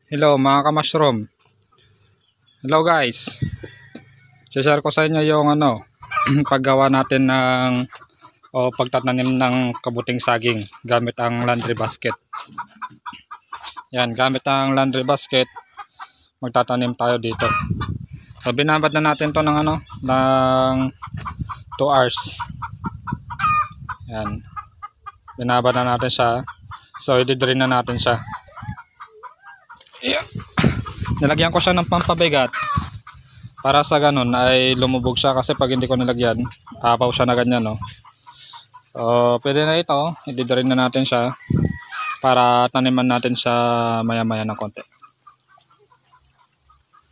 Hello mga ka-mushroom. Hello guys. Share ko sa inyo yung paggawa natin ng pagtatanim ng kabuting saging gamit ang laundry basket. Yan, gamit ang laundry basket, magtatanim tayo dito. So binabad na natin 'to ng ng 2 hours. Yan. Binabad na natin siya. So i-drain na natin siya. Yeah. Nilagyan ko siya ng pampabigat para sa ganun ay lumubog siya, kasi pag hindi ko nilagyan apaw siya na ganyan, no? So pwede na ito, i-drain na natin siya para taniman natin siya maya maya ng konti.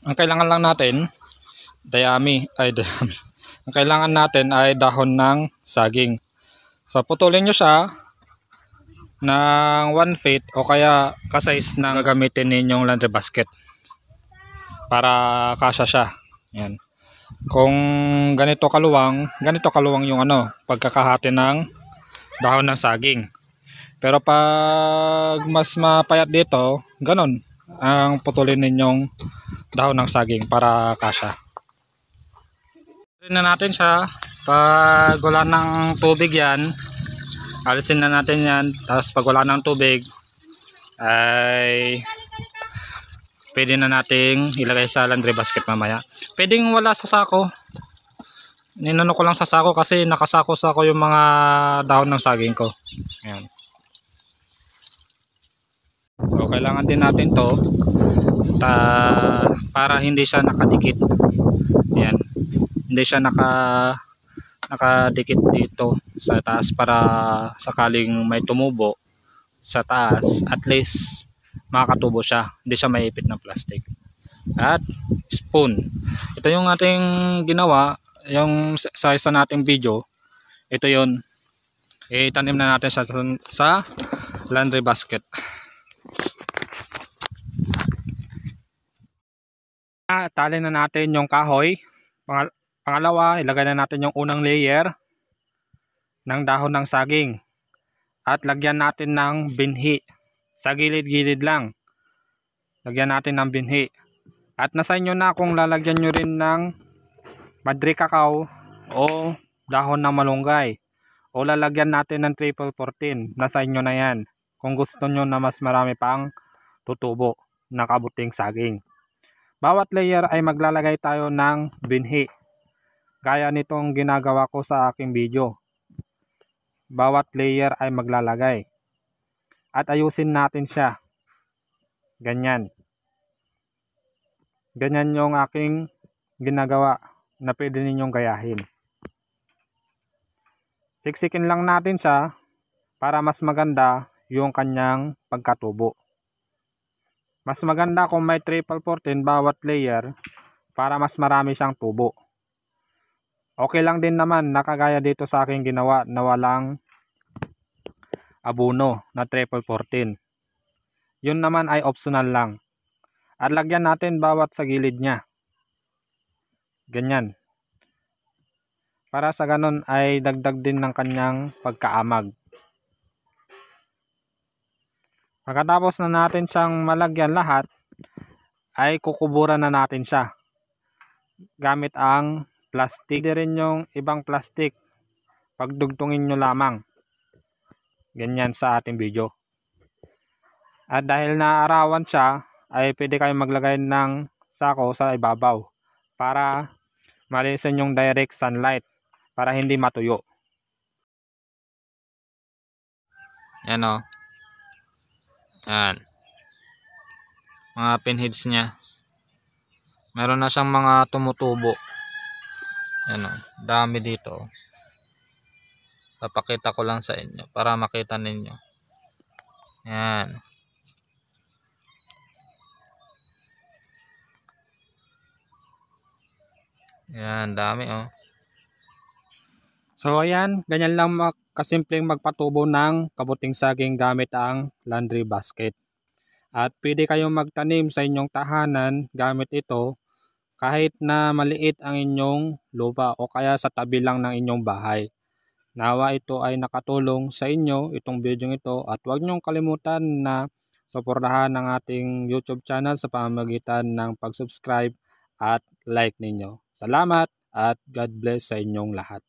Ang kailangan lang natin ang kailangan natin ay dahon ng saging. So putulin nyo siya ng 1 feet o kaya ka-size ng gagamitin ninyong laundry basket para kasya siya. Yan. Kung ganito kaluwang yung pagkakahati ng dahon ng saging. Pero pag mas mapayat dito, ganun ang putulin ninyong dahon ng saging para kasya. Alisin na natin siya. Pag wala ng tubig yan, alisin na natin yan. Tapos pag wala ng tubig ay pwede na nating ilagay sa laundry basket mamaya. Pwedeng wala sa sako. Ninano ko lang sa sako kasi nakasako-sako yung mga dahon ng saging ko. Ayan. So kailangan din natin to para hindi siya nakadikit. Ayan. Hindi siya nakadikit dito sa taas, para sakaling may tumubo sa taas, at least makakatubo siya, hindi siya maipit ng plastic. At spoon, ito yung ating ginawa, yung sa isa nating video. Ito yon, itanim na natin sa laundry basket. Tali na natin yung kahoy. Pangalawa, ilagay na natin yung unang layer ng dahon ng saging at lagyan natin ng binhi sa gilid-gilid lang. Lagyan natin ng binhi. At nasa inyo na kung lalagyan nyo rin ng madre cacao o dahon ng malunggay, o lalagyan natin ng triple 14. Nasa inyo na yan kung gusto nyo na mas marami pang tutubo na kabuting saging. Bawat layer ay maglalagay tayo ng binhi, gaya nitong ginagawa ko sa aking video. Bawat layer ay maglalagay at ayusin natin siya. Ganyan yung aking ginagawa na pwede ninyong gayahin. Siksikin lang natin siya para mas maganda yung kanyang pagkatubo. Mas maganda kung may triple 14 bawat layer para mas marami siyang tubo. Okay lang din naman nakagaya dito sa aking ginawa na walang abono na triple 14. Yun naman ay optional lang. At lagyan natin bawat sa gilid niya. Ganyan. Para sa ganun ay dagdag din ng kanyang pagkaamag. Pagkatapos na natin siyang malagyan lahat, ay kukuburan na natin siya gamit ang plastic. Hindi rin yung ibang plastic, pagdugtungin nyo lamang. Ganyan sa ating video. At dahil naarawan siya, ay pwede kayong maglagay ng sako sa ibabaw para malisan yung direct sunlight, para hindi matuyo. Yan o. Yan. Mga pinheads niya. Meron na siyang mga tumutubo. Yan o. Dami dito. Papakita ko lang sa inyo para makita ninyo. Yan. Yan, dami oh. So ayan, ganyan lang kasimpleng magpatubo ng kabuting saging gamit ang laundry basket. At pwede kayong magtanim sa inyong tahanan gamit ito kahit na maliit ang inyong lupa o kaya sa tabi lang ng inyong bahay. Nawa ito ay nakatulong sa inyo, itong video ito, at huwag niyong kalimutan na suportahan ang ating YouTube channel sa pamamagitan ng pag-subscribe at like ninyo. Salamat at God bless sa inyong lahat.